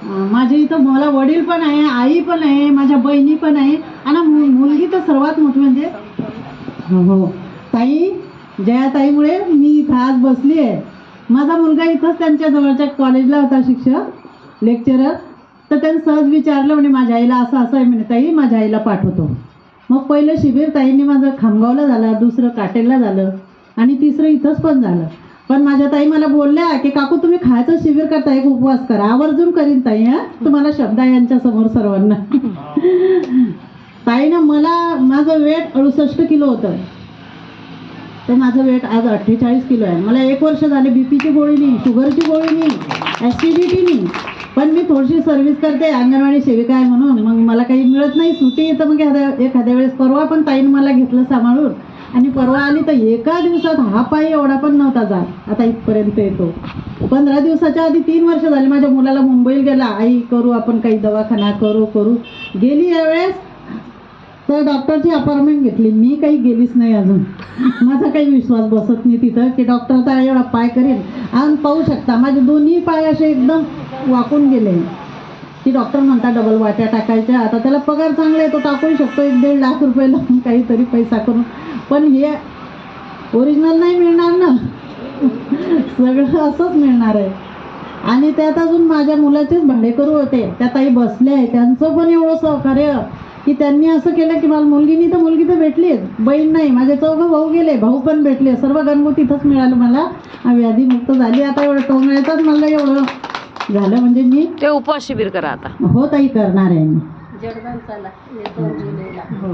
माझ्या इथं मला वडील पण आहे, आई पण आहे, माझ्या बहिणी पण आहे आणि मुलगी तर सर्वात मोठी म्हणजे हो ताई, जया ताईमुळे मी इथं आज बसली आहे. माझा मुलगा इथंच त्यांच्या जवळच्या कॉलेजला होता शिक्षक लेक्चरर. तर त्यांनी सहज विचारलं म्हणे माझ्या आईला असं असं आहे म्हणे, ताई माझ्या आईला पाठवतो. मग पहिलं शिबिर ताईंनी माझं खामगावला झालं, दुसरं काटेलला झालं आणि तिसरं इथंच पण झालं. पण माझ्या ताई मला बोलल्या की काकू तुम्ही खायचं शिबिर करता, एक उपवास करा. आवर्जून करीन ताई, हा तुम्हाला शब्द आहे यांच्यासमोर सर्वांना. ताईनं मला, माझं वेट 68 किलो होतं, तर माझं वेट आज 48 किलो आहे. मला 1 वर्ष झाले बीपीची गोळी नाही, शुगरची गोळी नाही, ॲसिडिटी नाही. पण मी थोडीशी सर्व्हिस करते, अंगणवाडी सेविका आहे म्हणून. मग मला काही मिळत नाही सुट्टी, तर मग एखाद्या वेळेस परवा पण ताईनं मला घेतलं सांभाळून आणि परवा आली तर एका दिवसात हा पाय एवढा पण नव्हता जात, आता इथपर्यंत येतो. 15 दिवसाच्या आधी 3 वर्ष झाली माझ्या मुलाला मुंबईला गेला, आई करू आपण काही दवाखाना करू गेली. यावेळेस तर डॉक्टरची अपॉइंटमेंट घेतली, मी काही गेलीच नाही अजून. माझा काही विश्वास बसत नाही तिथं की डॉक्टर आता एवढा पाय करेल. आणि पाहू शकता माझे दोन्ही पाय असे एकदम वाकून गेले की डॉक्टर म्हणतात डबल वाट्या टाकायच्या. आता त्याला पगार चांगला आहे, तो टाकूही शकतो 1-1.5 लाख रुपये लावून काहीतरी पैसा करून. पण हे ओरिजिनल नाही मिळणार ना, सगळं असंच मिळणार आहे. आणि त्यात अजून माझ्या मुलाचेच भाडेकरू होते, त्या ताई बसले आहे, त्यांचं पण एवढं सहकार्य की त्यांनी असं केलं की मला मुलगी तर भेटलीच, बहीण नाही, माझे 4 भाऊ गेले, भाऊ पण भेटले, सर्व गणगोत तिथंच मिळालं मला. व्याधीमुक्त झाली. आता एवढं टोंगळ्याचाच मला एवढं झालं म्हणजे मी ते उपवास शिबिर करा आता. हो ताई करणार आहे मी. जडगाव चला, येतो जुलैला. हो.